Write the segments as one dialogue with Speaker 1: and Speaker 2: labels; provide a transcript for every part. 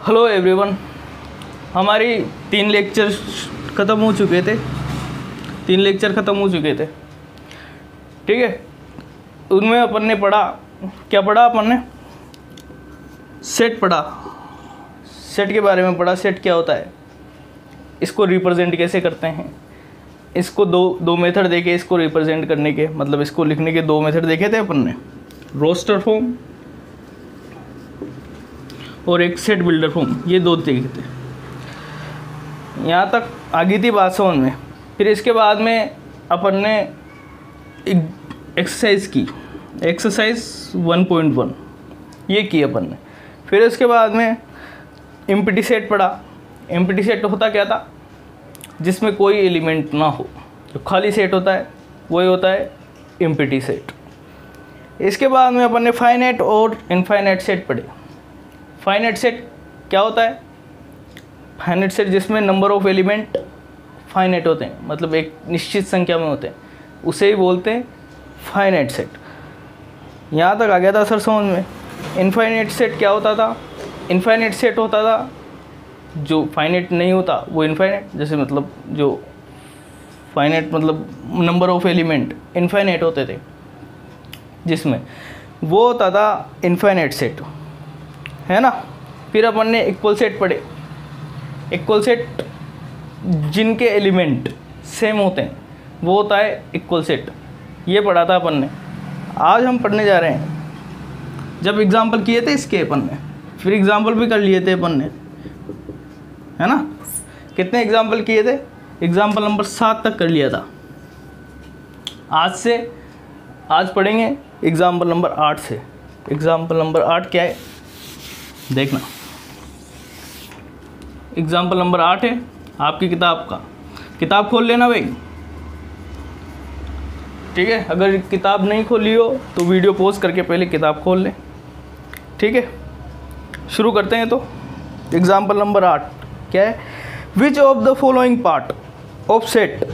Speaker 1: Hello everyone. हमारी 3 lecture ख़त्म हो चुके थे। 3 लेक्चर ख़त्म हो चुके थे, ठीक है। उनमें अपन ने पढ़ा, क्या पढ़ा अपन ने? सेट पढ़ा। सेट के बारे में पढ़ा। सेट क्या होता है, इसको रिप्रेजेंट कैसे करते हैं। इसको दो मेथड देखे इसको रिप्रेजेंट करने के, मतलब इसको लिखने के 2 मेथड देखे थे अपन ने, रोस्टर फॉर्म और एक सेट बिल्डर फॉर्म। ये 2 देखे थे। यहाँ तक आगे थी बात समझ में। फिर इसके बाद में अपन ने एक्सरसाइज की, एक्सरसाइज 1.1 ये की अपन ने। फिर इसके बाद में एम्प्टी सेट पढ़ा। एम्प्टी सेट होता क्या था? जिसमें कोई एलिमेंट ना हो, जो खाली सेट होता है वही होता है एम्प्टी सेट। इसके बाद में अपन ने फाइनाइट और इनफाइनाइट सेट पढ़े। फाइनाइट सेट क्या होता है? फाइनाइट सेट जिसमें नंबर ऑफ एलिमेंट फाइनाइट होते हैं, मतलब एक निश्चित संख्या में होते हैं, उसे ही बोलते हैं फाइनाइट सेट। यहाँ तक आ गया था सर समझ में। इनफाइनाइट सेट क्या होता था? इनफाइनाइट सेट होता था जो फाइनाइट नहीं होता वो इनफाइनाइट, जैसे मतलब जो फाइनाइट मतलब नंबर ऑफ एलिमेंट इनफाइनाइट होते थे जिसमें, वो होता था इनफाइनाइट सेट, है ना। फिर अपन ने इक्वल सेट पढ़े। इक्वल सेट जिनके एलिमेंट सेम होते हैं वो होता है इक्वल सेट। ये पढ़ा था अपन ने। आज हम पढ़ने जा रहे हैं, जब एग्जाम्पल किए थे इसके अपन ने, फिर एग्जाम्पल भी कर लिए थे अपन ने, है ना। कितने एग्जाम्पल किए थे? एग्जाम्पल नंबर 7 तक कर लिया था। आज पढ़ेंगे एग्जाम्पल नंबर 8 से। एग्जाम्पल नंबर 8 क्या है देखना। एग्जाम्पल नंबर 8 है आपकी किताब का। किताब खोल लेना भाई, ठीक है। अगर किताब नहीं खोली हो तो वीडियो पॉज करके पहले किताब खोल लें, ठीक है। शुरू करते हैं। तो एग्जाम्पल नंबर 8 क्या है? Which of the following part of set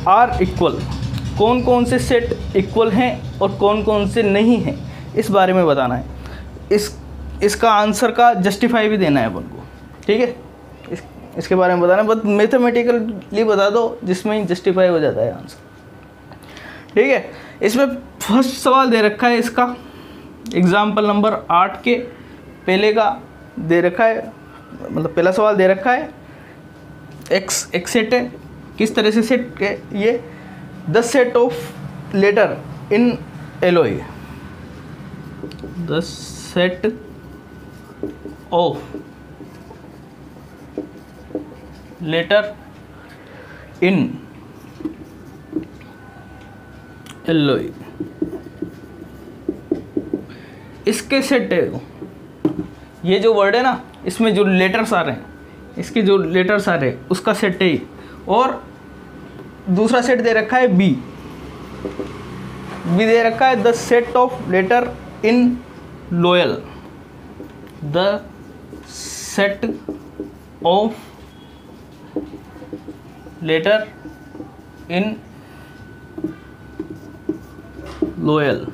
Speaker 1: are equal. कौन कौन से सेट इक्वल हैं और कौन कौन से नहीं हैं, इस बारे में बताना है। इसका आंसर का जस्टिफाई भी देना है अपन को, ठीक है। इसके बारे में बताना है, बस मैथमेटिकली बता दो जिसमें जस्टिफाई हो जाता है आंसर, ठीक है। इसमें फर्स्ट सवाल दे रखा है इसका, एग्जाम्पल नंबर 8 के पहले का दे रखा है, मतलब पहला सवाल दे रखा है। एक सेट है, किस तरह से सेट है ये? The set of letter in LOE. The set of letter in LOE, इसके सेट है। ये जो वर्ड है ना, इसमें जो लेटर्स आ रहे हैं, इसके जो लेटर्स आ रहे हैं उसका सेट है ये। और दूसरा सेट दे रखा है बी दे रखा है the set of letter in loyal. The set of letter in loyal,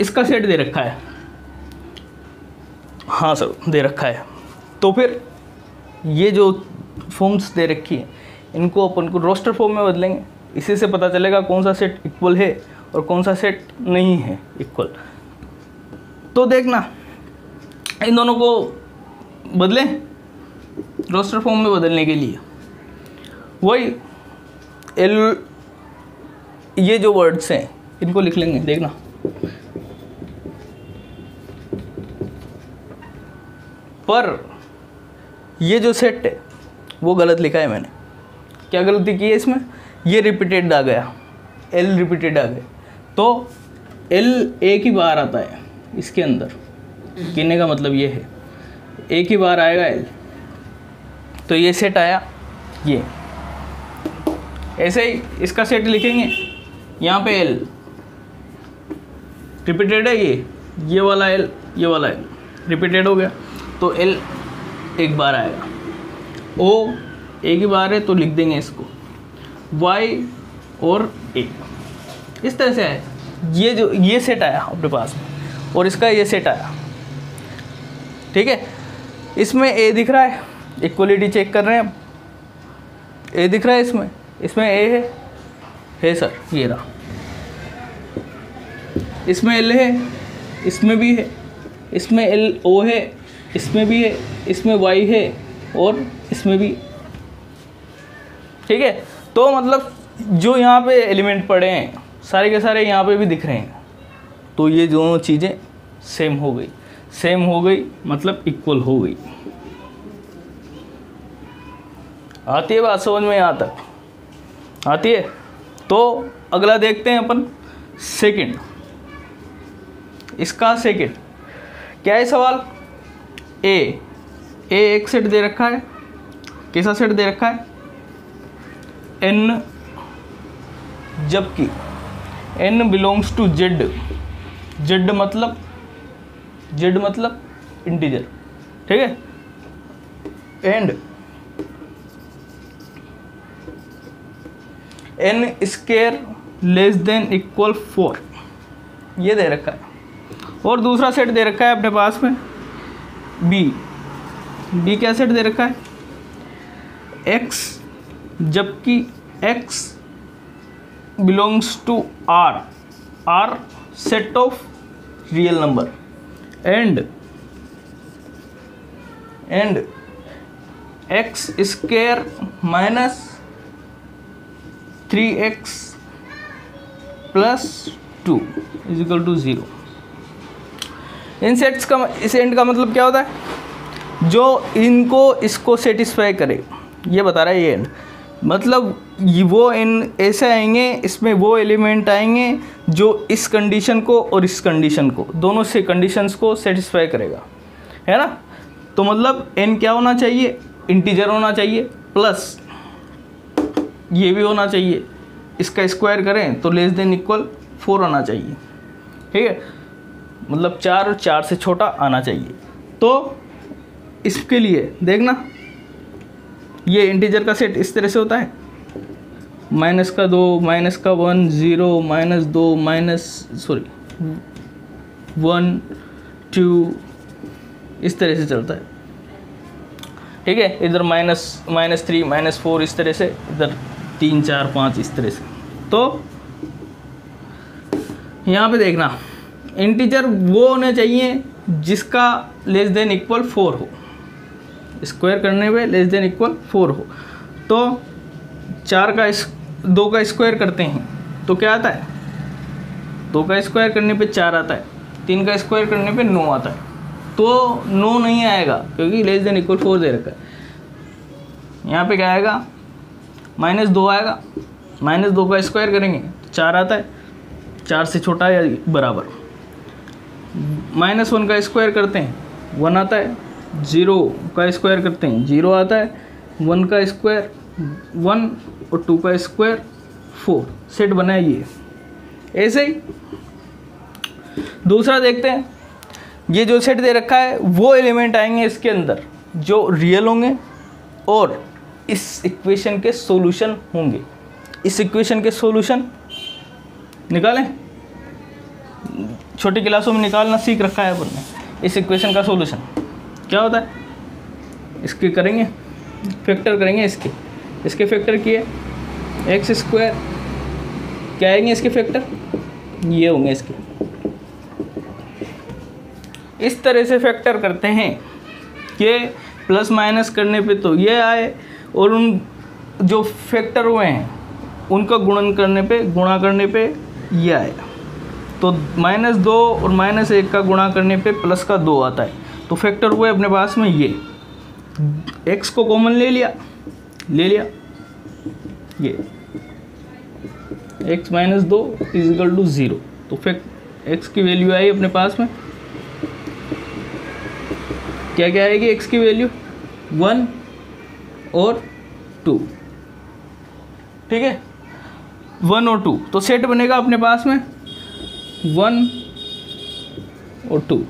Speaker 1: इसका सेट दे रखा है। हाँ सर, दे रखा है। तो फिर ये जो फॉर्म्स दे रखी है इनको अपन को रोस्टर फॉर्म में बदलेंगे। इसी से पता चलेगा कौन सा सेट इक्वल है और कौन सा सेट नहीं है इक्वल। तो देखना, इन दोनों को बदलें रोस्टर फॉर्म में बदलने के लिए। वही ये जो वर्ड्स हैं इनको लिख लेंगे, देखना। पर ये जो सेट है वो गलत लिखा है मैंने। क्या गलती की है इसमें? ये रिपीटेड आ गया, एल रिपीटेड आ गया। तो एल एक ही बार आता है इसके अंदर, कहने का मतलब ये है एक ही बार आएगा एल। तो ये सेट आया ये। ऐसे ही इसका सेट लिखेंगे, यहाँ पे एल रिपीटेड है, ये वाला एल, ये वाला एल रिपीटेड हो गया। तो एल एक बार आएगा, ओ एक ही बार है तो लिख देंगे इसको वाई और ए। इस तरह से है। ये सेट आया अपने पास में और इसका ये सेट आया, ठीक है, इसमें ए दिख रहा है, इक्वलिटी चेक कर रहे हैं हम, ए दिख रहा है इसमें ए है सर, ये रहा, इसमें एल है, इसमें भी है, इसमें एल ओ है, इसमें भी है, इसमें वाई है और इसमें भी, ठीक है। तो मतलब जो यहाँ पे एलिमेंट पड़े हैं सारे के सारे यहाँ पे भी दिख रहे हैं, तो ये दोनों चीज़ें सेम हो गई, सेम हो गई मतलब इक्वल हो गई। आती है बात समझ में यहाँ तक? आती है। तो अगला देखते हैं अपन सेकंड, इसका सेकंड क्या है सवाल, ए एक सेट दे रखा है, कैसा सेट दे रखा है, n जबकि n belongs to z, z मतलब इंटीजर, ठीक है, and n square less than equal 4, ये दे रखा है। और दूसरा सेट दे रखा है अपने पास में बी क्या सेट दे रखा है, x जबकि x belongs to r set of real number and x square minus 3x plus 2 is equal to 0। इन सेट्स का, इस एंड का मतलब क्या होता है, जो इनको इसको सेटिस्फाई करे, ये बता रहा है ये एंड, मतलब वो इन ऐसे आएंगे, इसमें वो एलिमेंट आएंगे जो इस कंडीशन को और इस कंडीशन को, दोनों से कंडीशंस को सेटिस्फाई करेगा, है ना। तो मतलब n क्या होना चाहिए, इंटीजर होना चाहिए, प्लस ये भी होना चाहिए, इसका स्क्वायर करें तो लेस देन इक्वल 4 आना चाहिए, ठीक है, मतलब 4 और 4 से छोटा आना चाहिए। तो इसके लिए देखना, ये इंटीजर का सेट इस तरह से होता है, माइनस का 2, माइनस का 1, 0, माइनस 2, सॉरी 1, 2, इस तरह से चलता है, ठीक है। इधर -3, -4 इस तरह से, इधर 3, 4, 5 इस तरह से। तो यहाँ पे देखना, इंटीजर वो होने चाहिए जिसका लेस देन इक्वल 4 हो, स्क्वायर करने पे लेस देन इक्वल 4 हो। तो 2 का स्क्वायर करते हैं तो क्या आता है, 2 का स्क्वायर करने पे 4 आता है, 3 का स्क्वायर करने पे 9 आता है। तो 9 नहीं आएगा क्योंकि लेस देन इक्वल 4 दे रखा है। यहाँ पे क्या आएगा, -2 आएगा, -2 का स्क्वायर करेंगे तो 4 आता है, 4 से छोटा या बराबर। -1 का स्क्वायर करते हैं 1 आता है, 0 का स्क्वायर करते हैं 0 आता है, 1 का स्क्वायर 1 और 2 का स्क्वायर 4, सेट बना है ये। ऐसे ही दूसरा देखते हैं, ये जो सेट दे रखा है वो एलिमेंट आएंगे इसके अंदर जो रियल होंगे और इस इक्वेशन के सॉल्यूशन होंगे। इस इक्वेशन के सॉल्यूशन निकालें, छोटी क्लासों में निकालना सीख रखा है अपन ने। इस इक्वेशन का सॉल्यूशन क्या होता है, इसके करेंगे फैक्टर करेंगे, इसके फैक्टर किए एक्स स्क्वायर, क्या आएंगे इसके फैक्टर, ये होंगे इसके। इस तरह से फैक्टर करते हैं कि प्लस माइनस करने पे तो ये आए और उन जो फैक्टर हुए हैं उनका गुणा करने पे ये आएगा। तो -2 और -1 का गुणा करने पे प्लस का 2 आता है। तो फैक्टर हुए अपने पास में ये, x को कॉमन ले लिया ये x - 2 = 0। तो x की वैल्यू आई अपने पास में, क्या क्या आएगी x की वैल्यू, 1 और 2, ठीक है, 1 और 2। तो सेट बनेगा अपने पास में 1 और 2,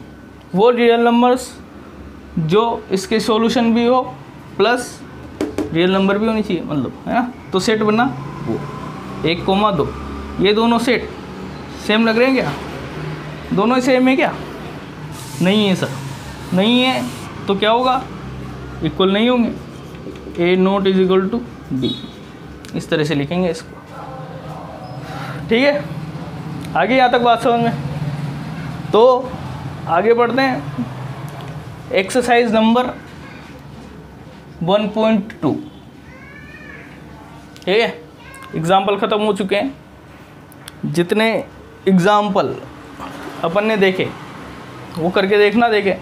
Speaker 1: वो रियल नंबर्स जो इसके सॉल्यूशन भी हो प्लस रियल नंबर भी होनी चाहिए, मतलब, है ना। तो सेट बना वो 1, 2, ये दोनों सेट सेम लग रहे हैं क्या, दोनों सेम है क्या, नहीं है सर, नहीं है। तो क्या होगा, इक्वल नहीं होंगे, A not is equal to B, इस तरह से लिखेंगे इसको। ठीक है, आगे यहाँ तक बात समझ में। तो आगे बढ़ते हैं, एक्सरसाइज नंबर 1.2। ठीक है, एग्जाम्पल ख़त्म हो चुके हैं। जितने एग्जाम्पल अपन ने देखे वो करके देखना, देखे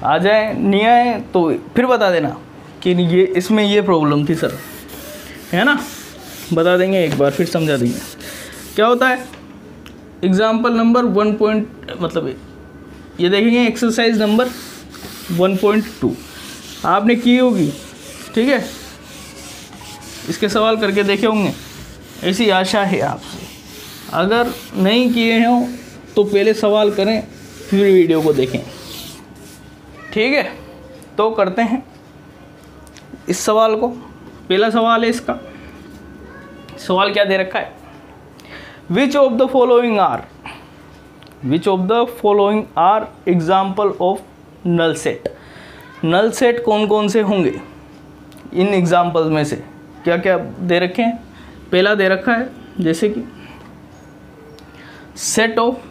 Speaker 1: आ जाए नहीं आए तो फिर बता देना कि ये इसमें ये प्रॉब्लम थी सर, है ना, बता देंगे, एक बार फिर समझा देंगे क्या होता है। Example number 1. मतलब ये देखेंगे एक्सरसाइज नंबर 1.2 आपने की होगी। ठीक है, इसके सवाल करके देखे होंगे, ऐसी आशा है आपसे। अगर नहीं किए हों तो पहले सवाल करें फिर वीडियो को देखें। ठीक है, तो करते हैं इस सवाल को। पहला सवाल है इसका, सवाल क्या दे रखा है, which of the following are example of null set. Null set कौन कौन से होंगे, इन एग्जाम्पल्स में से क्या क्या दे रखे हैं। पहला दे रखा है जैसे कि set of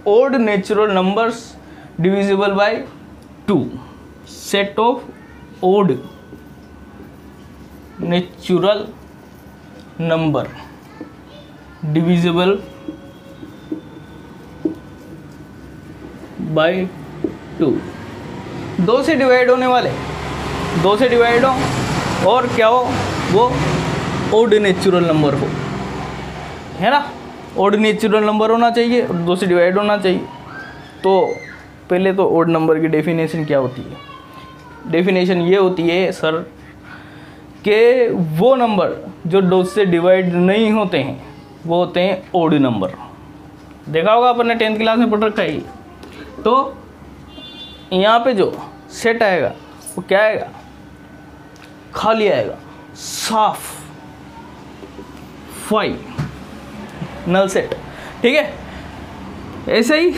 Speaker 1: odd natural numbers divisible by 2। Set of odd natural number divisible by 2, 2 से डिवाइड होने वाले, 2 से डिवाइड हो और क्या हो, वो ओड नेचुरल नंबर हो, है ना। ओड नेचुरल नंबर होना चाहिए और 2 से डिवाइड होना चाहिए। तो पहले तो ओड नंबर की डेफिनेशन क्या होती है, डेफिनेशन ये होती है सर कि वो नंबर जो 2 से डिवाइड नहीं होते हैं वो होते हैं ओड नंबर। देखा होगा अपन ने 10th क्लास में पढ़ रखा है। तो यहाँ पे जो सेट आएगा वो क्या आएगा, खाली आएगा, साफ 5 नल सेट। ठीक है, ऐसे ही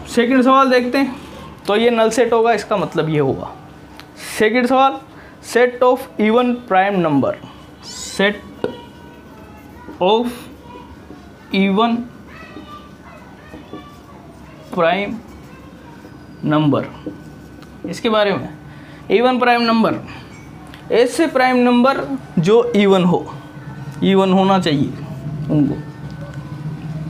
Speaker 1: सेकंड सवाल देखते हैं। तो ये नल सेट होगा, इसका मतलब ये होगा। सेकंड सवाल, set of even prime number, set of even prime number, इसके बारे में। इवन प्राइम नंबर, ऐसे प्राइम नंबर जो इवन हो, इवन होना चाहिए उनको।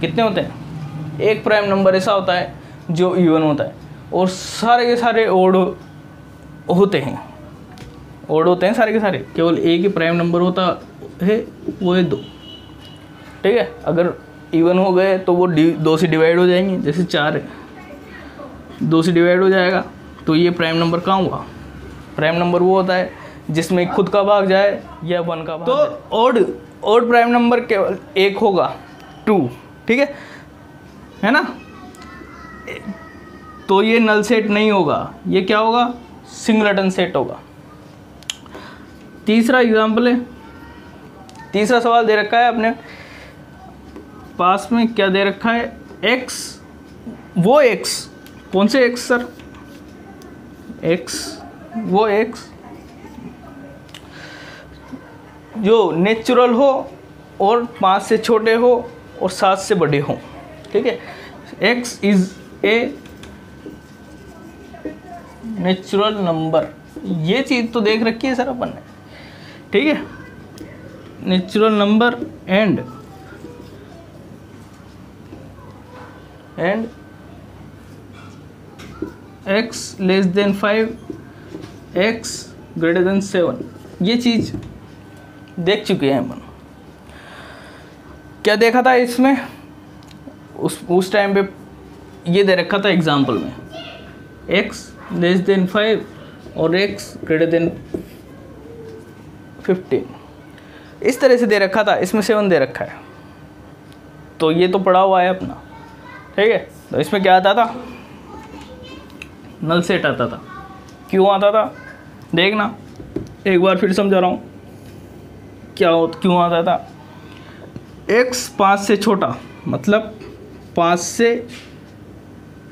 Speaker 1: कितने होते हैं, एक प्राइम नंबर ऐसा होता है जो इवन होता है और सारे के सारे ओड होते हैं, ओड होते हैं सारे के सारे। केवल एक ही प्राइम नंबर होता है, वो है 2। ठीक है, अगर इवन हो गए तो वो 2 से डिवाइड हो जाएंगे, जैसे 4 है, 2 से डिवाइड हो जाएगा तो ये प्राइम नंबर कहाँ हुआ। प्राइम नंबर वो होता है जिसमें खुद का भाग जाए या 1 का भाग तो जाए। ओड प्राइम नंबर केवल एक होगा, 2। ठीक है ना। तो ये नल सेट नहीं होगा, ये क्या होगा, सिंगलटन सेट होगा। तीसरा एग्जाम्पल है, तीसरा सवाल दे रखा है अपने पास में, क्या दे रखा है, x, वो x, कौन से x सर, x, वो x जो नेचुरल हो और 5 से छोटे हो और 7 से बड़े हो। ठीक है, x is a natural number, ये चीज़ तो देख रखी है सर अपन ने। ठीक है, natural number and x less than 5, x greater than 7, ये चीज़ देख चुके हैं अपन। क्या देखा था इसमें, उस टाइम पे ये दे रखा था एग्जाम्पल में, x लेस देन 5 और x ग्रेटर देन 15, इस तरह से दे रखा था। इसमें 7 दे रखा है, तो ये तो पड़ा हुआ है अपना। ठीक है, तो इसमें क्या आता था, नल सेट आता था। क्यों आता था, देखना एक बार फिर समझा रहा हूँ क्यों आता था। x 5 से छोटा, मतलब 5 से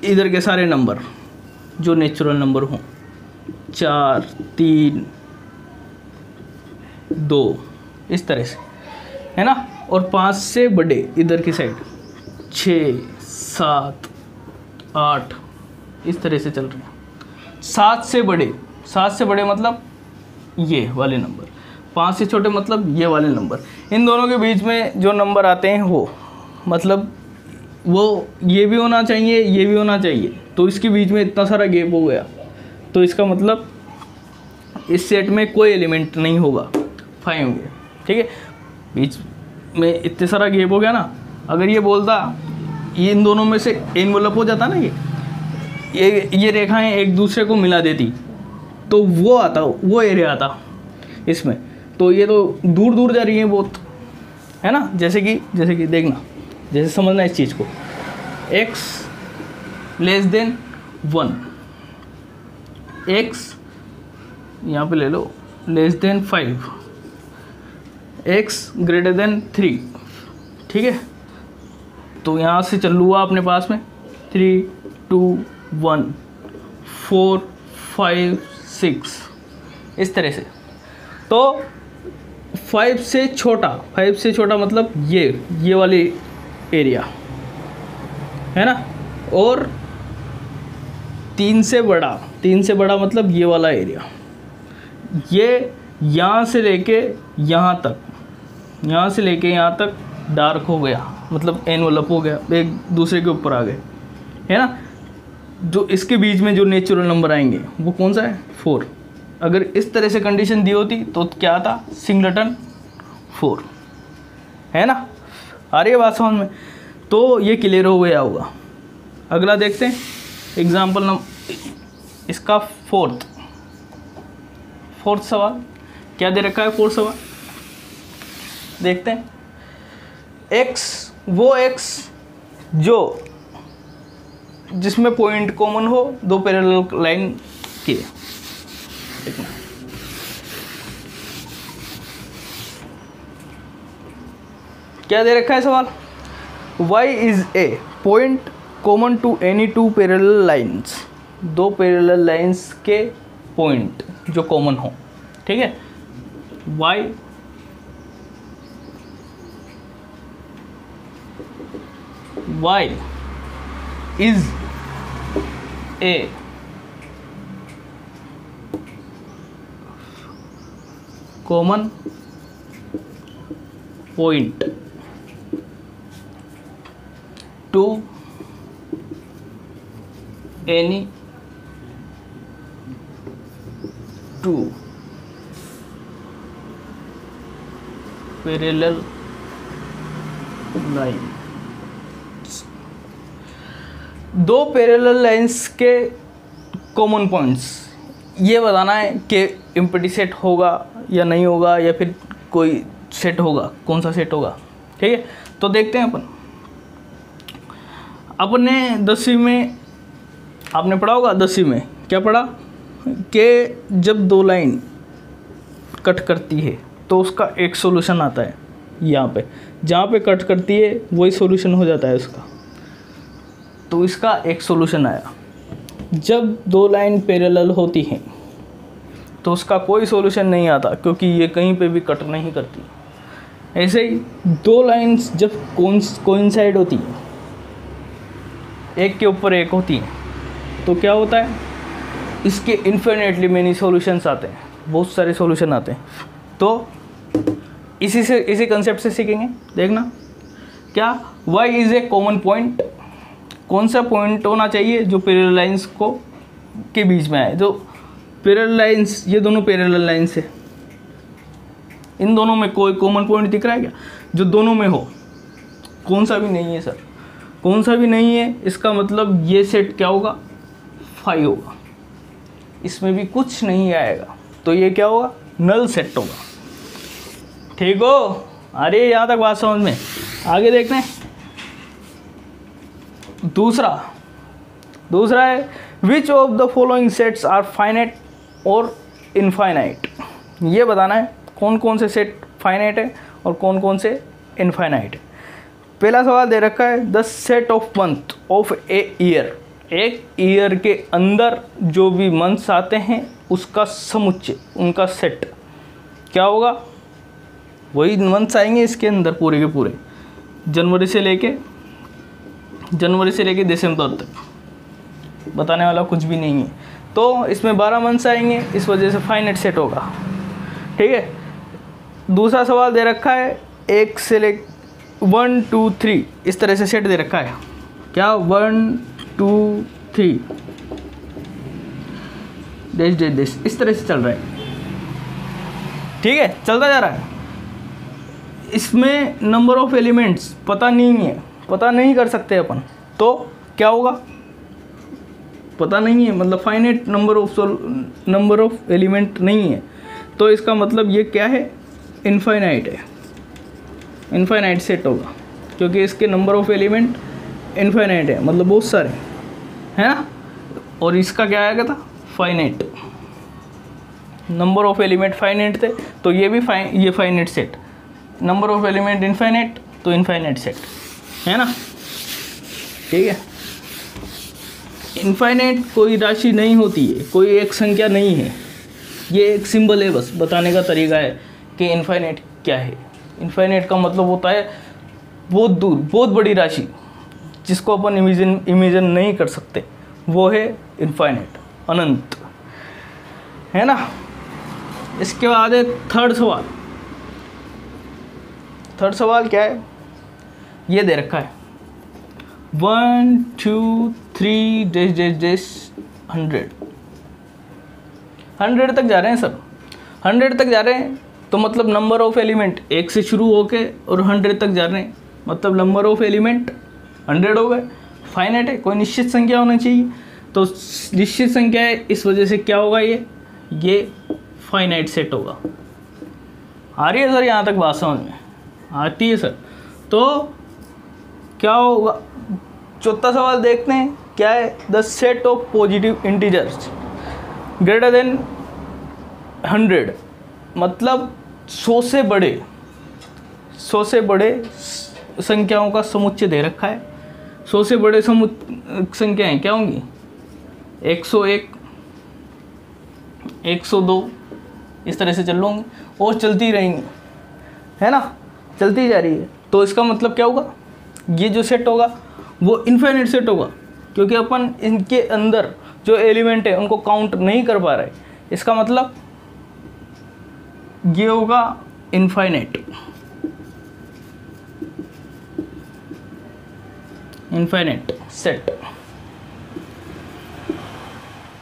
Speaker 1: इधर के सारे नंबर जो नेचुरल नंबर हों, 4, 3, 2, इस तरह से, है ना। और 5 से बड़े इधर की साइड 6, 7, 8, इस तरह से चल रहे हैं। 7 से बड़े मतलब ये वाले नंबर, 5 से छोटे मतलब ये वाले नंबर। इन दोनों के बीच में जो नंबर आते हैं वो मतलब वो ये भी होना चाहिए, ये भी होना चाहिए। तो इसके बीच में इतना सारा गैप हो गया, तो इसका मतलब इस सेट में कोई एलिमेंट नहीं होगा, 5 होंगे, ठीक है। बीच में इतने सारा गैप हो गया ना। अगर ये बोलता ये इन दोनों में से एनवेलप हो जाता ना, ये रेखाएं एक दूसरे को मिला देती, तो वो आता, वो एरिया आता इसमें। तो ये तो दूर दूर जा रही है बहुत, है ना। जैसे कि देखना, जैसे समझना इस चीज़ को, x <1, x यहाँ पे ले लो <5, x <3, ठीक है। तो यहाँ से चल लूँगा अपने पास में 3, 2, 1, 4, 5, 6, इस तरह से। तो 5 से छोटा मतलब ये वाली एरिया, है ना। और 3 से बड़ा मतलब ये वाला एरिया। ये यहाँ से लेके यहाँ तक डार्क हो गया, मतलब एनवेलप हो गया, एक दूसरे के ऊपर आ गए, है ना। जो इसके बीच में जो नेचुरल नंबर आएंगे वो कौन सा है, 4। अगर इस तरह से कंडीशन दी होती तो क्या था, सिंगलेटन 4, है ना। आ रही है बात समझ में। तो ये क्लियर हो गया होगा। अगला देखते हैं एग्जाम्पल नंबर इसका फोर्थ सवाल। क्या दे रखा है फोर्थ सवाल, देखते हैं। x जो जिसमें पॉइंट कॉमन हो, 2 पैरेलल लाइन के, देखना। क्या दे रखा है सवाल, y is a point common to any 2 parallel lines, 2 parallel lines के पॉइंट जो कॉमन हो, ठीक है। y is a common point to any 2 parallel line. 2 parallel lines के कॉमन पॉइंट्स ये बताना है कि एम्प्टी सेट होगा या नहीं होगा, या फिर कोई सेट होगा, कौन सा सेट होगा, ठीक है। तो देखते हैं अपन ने 10वीं में आपने पढ़ा होगा, 10वीं में क्या पढ़ा कि जब 2 लाइन कट करती है तो उसका एक सॉल्यूशन आता है। यहाँ पे जहाँ पे कट करती है वही सॉल्यूशन हो जाता है उसका। तो इसका एक सॉल्यूशन आया। जब 2 लाइन पैरेलल होती हैं तो उसका कोई सॉल्यूशन नहीं आता, क्योंकि ये कहीं पे भी कट नहीं करती। ऐसे ही 2 लाइंस जब कोइंसाइड होती हैं, एक के ऊपर एक होती हैं, तो क्या होता है, इसके इन्फिनिटली मेनी सॉल्यूशंस आते हैं, बहुत सारे सॉल्यूशन आते हैं। तो इसी कंसेप्ट से सीखेंगे। देखना क्या, y is a common point. कौन सा पॉइंट होना चाहिए जो पैरेलल लाइंस को के बीच में आए। जो पैरेलल लाइंस, ये दोनों पैरेलल लाइंस है, इन दोनों में कोई कॉमन पॉइंट दिख रहा है क्या, जो दोनों में हो। कौन सा भी नहीं है सर, कौन सा भी नहीं है, इसका मतलब ये सेट क्या होगा, 5 होगा। इसमें भी कुछ नहीं आएगा तो ये क्या होगा, नल सेट होगा। ठीक हो, अरे यहाँ तक बात समझ में। आगे देखते हैं दूसरा है which of the following sets are finite और इनफाइनाइट। ये बताना है कौन कौन से सेट फाइनाइट है और कौन कौन से इनफाइनाइट है। पहला सवाल दे रखा है the set of month of a year एक ईयर के अंदर जो भी मंथ्स आते हैं उसका समुच्चय, उनका सेट क्या होगा, वही मंथ्स आएंगे इसके अंदर पूरे के पूरे, जनवरी से लेके दिसंबर तक, बताने वाला कुछ भी नहीं है। तो इसमें 12 मंथ्स आएंगे, इस वजह से फाइनाइट सेट होगा। ठीक है, दूसरा सवाल दे रखा है एक से ले 1 2 3 इस तरह से सेट दे रखा है, क्या 1 2 3 डैश इस तरह से चल रहा है। ठीक है, चलता जा रहा है। इसमें नंबर ऑफ एलिमेंट्स पता नहीं है, पता नहीं कर सकते अपन, तो क्या होगा, पता नहीं है, मतलब फाइनाइट नंबर ऑफ एलिमेंट नहीं है, तो इसका मतलब ये क्या है, इनफाइनाइट है, इनफाइनाइट सेट होगा, क्योंकि इसके नंबर ऑफ एलिमेंट इनफाइनाइट है, मतलब बहुत सारे है ना। और इसका क्या आएगा था, finite, number of element finite थे, तो ये भी ये finite set, number of element infinite, तो इनफाइनाइट सेट है ना। ठीक है, इनफाइनाइट कोई राशि नहीं होती है, कोई एक संख्या नहीं है, ये एक सिंबल है, बस बताने का तरीका है कि इनफाइनाइट क्या है। इनफाइनाइट का मतलब होता है बहुत दूर, बहुत बड़ी राशि जिसको अपन इमेजिन नहीं कर सकते, वो है इनफाइनाइट, अनंत, है ना। इसके बाद है थर्ड सवाल क्या है, ये दे रखा है 1 2 3 डैश 100 तक जा रहे हैं सर, 100 तक जा रहे हैं, तो मतलब नंबर ऑफ एलिमेंट 1 से शुरू होके और 100 तक जा रहे हैं, मतलब नंबर ऑफ एलिमेंट 100 हो गए। फाइनाइट है, कोई निश्चित संख्या होना चाहिए, तो निश्चित संख्या है, इस वजह से क्या होगा, ये फाइनाइट सेट होगा। आ रही है सर यहाँ तक बात समझ में, आती है सर। तो क्या होगा, चौथा सवाल देखते हैं क्या है, the set of positive integers greater than 100, मतलब 100 से बड़े संख्याओं का समुच्चय दे रखा है। 100 से बड़े संख्याएं क्या होंगी, 101 102 इस तरह से चल लोगे और चलती रहेंगी, है ना, चलती जा रही है। तो इसका मतलब क्या होगा, ये जो सेट होगा वो इनफाइनाइट सेट होगा, क्योंकि अपन इनके अंदर जो एलिमेंट है उनको काउंट नहीं कर पा रहे, इसका मतलब ये होगा इनफाइनाइट सेट।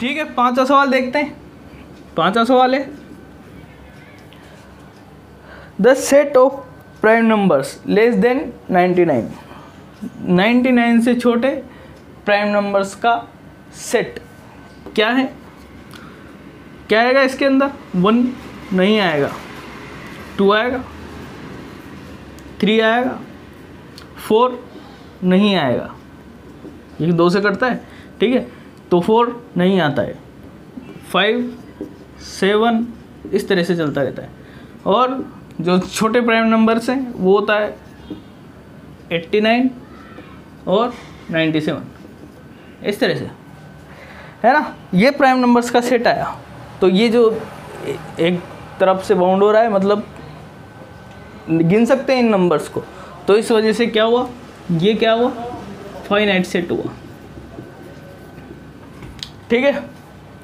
Speaker 1: ठीक है, पांचवा सवाल देखते हैं। पांचवा सवाल है the set of prime numbers less than 99 से छोटे प्राइम नंबर्स का सेट क्या है, क्या आएगा इसके अंदर, 1 नहीं आएगा, 2 आएगा, 3 आएगा, 4 नहीं आएगा, ये 2 से कटता है, ठीक है, तो 4 नहीं आता है, 5 7 इस तरह से चलता रहता है। और जो छोटे प्राइम नंबर्स हैं वो होता है 89 और 97 इस तरह से, है ना। ये प्राइम नंबर्स का सेट आया, तो ये जो एक तरफ से बाउंड हो रहा है, मतलब गिन सकते हैं इन नंबर्स को, तो इस वजह से क्या हुआ, ये क्या हुआ, फाइनाइट सेट हुआ। ठीक है,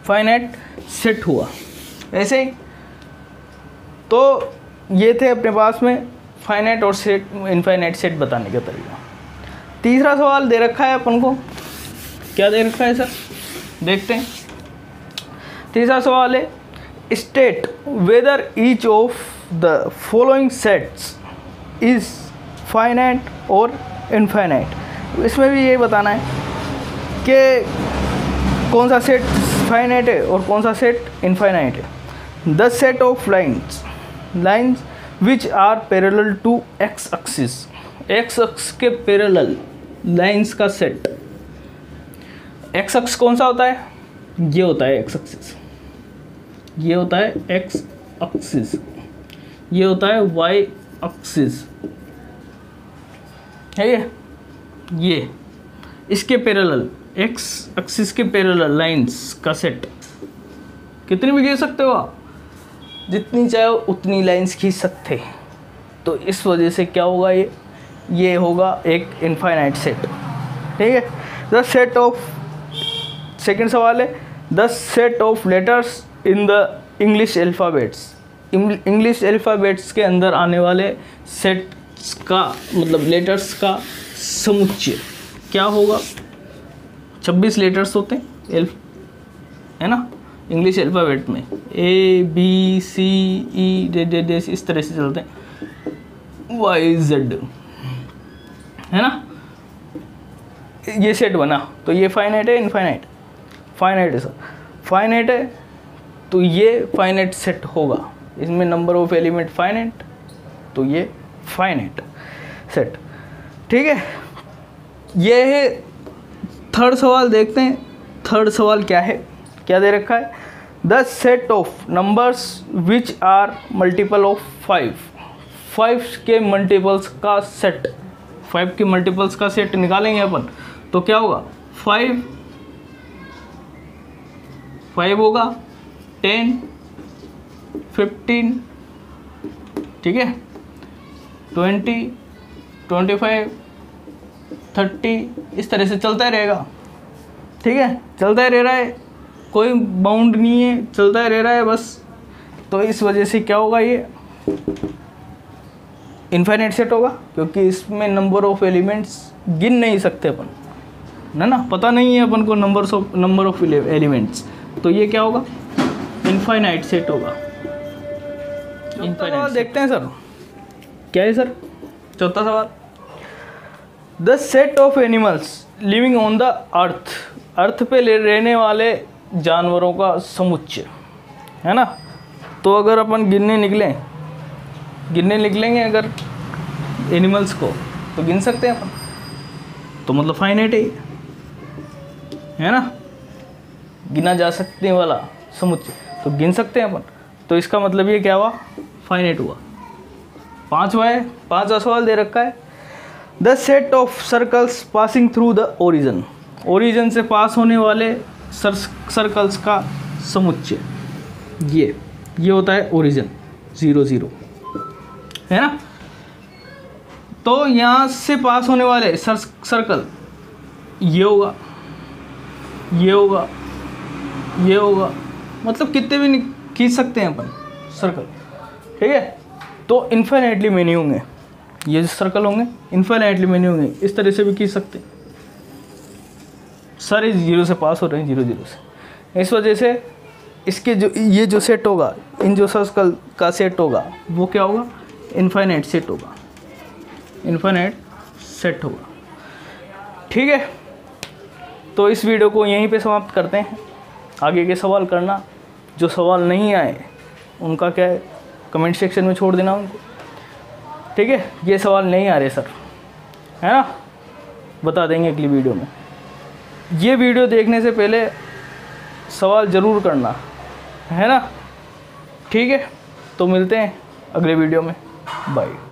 Speaker 1: फाइनाइट सेट हुआ। ऐसे ही तो ये थे अपने पास में फाइनाइट और सेट इनफाइनाइट सेट बताने का तरीका। तीसरा सवाल दे रखा है अपन को, क्या दे रखा है सर, देखते हैं। तीसरा सवाल है state whether each of the following sets is finite और इनफाइनाइट। इसमें भी यही बताना है कि कौन सा सेट फाइनाइट है और कौन सा सेट इनफाइनाइट है। The set of lines which are parallel to X axis, X अक्ष के पैरेलल लाइन्स का सेट। एक्स अक्ष कौन सा होता है, ये होता है एक्स एक्सिस, ये होता है एक्स एक्सिस, ये होता है वाई एक्सिस, है ये इसके पैरेलल एक्स एक्सिस के पैरेलल लाइंस का सेट, कितनी भी खींच सकते हो आप, जितनी चाहो उतनी लाइंस खींच सकते हैं। तो इस वजह से क्या होगा, ये होगा एक इनफाइनाइट सेट। ठीक है। द सेट ऑफ, सेकंड सवाल है, the set of letters in the English alphabets, English alphabets के अंदर आने वाले सेट्स का मतलब लेटर्स का समुच्चय क्या होगा। 26 लेटर्स होते हैं है ना इंग्लिश अल्फ़ाबेट में, A B C E D इस तरह से चलते हैं, Y Z है ना। ये सेट बना तो ये फाइनाइट है इनफाइनाइट, फाइनाइट है सर, फाइनाइट है तो ये फाइनाइट सेट होगा, इसमें नंबर ऑफ एलिमेंट फाइनाइट, तो ये फाइनाइट सेट। ठीक है। ये है थर्ड सवाल। देखते हैं थर्ड सवाल क्या है, क्या दे रखा है, the set of numbers which are multiple of 5 के मल्टीपल्स का सेट, 5 के मल्टीपल्स का सेट निकालेंगे अपन तो क्या होगा, 5 होगा, 10 15 ठीक है, 20 25 30 इस तरह से चलता ही रहेगा। ठीक है, चलता ही रह रहा है, कोई बाउंड नहीं है, चलता ही रह रहा है बस। तो इस वजह से क्या होगा, ये इनफाइनाइट सेट होगा, क्योंकि इसमें नंबर ऑफ एलिमेंट्स गिन नहीं सकते अपन, ना पता नहीं है अपन को नंबर ऑफ एलिमेंट्स, तो ये क्या होगा, इनफाइनाइट सेट होगा। इनफाइनाइट देखते हैं सर, क्या है सर चौथा सवाल, the set of animals living on the earth, earth पे रहने वाले जानवरों का समुच्चय है ना। तो अगर अपन गिनने निकलेंगे अगर एनिमल्स को, तो गिन सकते हैं अपन, तो मतलब फाइनाइट है ना, गिना जा सकने वाला समुच्चय, तो गिन सकते हैं अपन। तो इसका मतलब ये क्या हुआ, फाइनाइट हुआ। पांचवा सवाल दे रखा है, the set of circles passing through the origin, origin से पास होने वाले सर्कल्स का समुच्चय, ये होता है ओरिजिन 0 0 है ना। तो यहाँ से पास होने वाले सर्कल ये होगा, मतलब कितने भी खींच सकते हैं अपन सर्कल। ठीक है, तो इन्फाइनाइटली मेनी होंगे ये जो सर्कल होंगे, इन्फाइनाइटली मेनी होंगे, इस तरह से भी खींच सकते हैं, सारे 0 से पास हो रहे हैं, 0 0 से। इस वजह से इसके जो ये जो सेट होगा, इन जो सर्कल का सेट होगा वो क्या होगा, इन्फाइनाइट सेट होगा, इन्फाइनाइट सेट होगा। ठीक है, तो इस वीडियो को यहीं पे समाप्त करते हैं। आगे के सवाल करना, जो सवाल नहीं आए उनका क्या है, कमेंट सेक्शन में छोड़ देना उनको। ठीक है, ये सवाल नहीं आ रहे सर, है ना, बता देंगे अगली वीडियो में। ये वीडियो देखने से पहले सवाल ज़रूर करना, है ना। ठीक है, तो मिलते हैं अगले वीडियो में, बाय।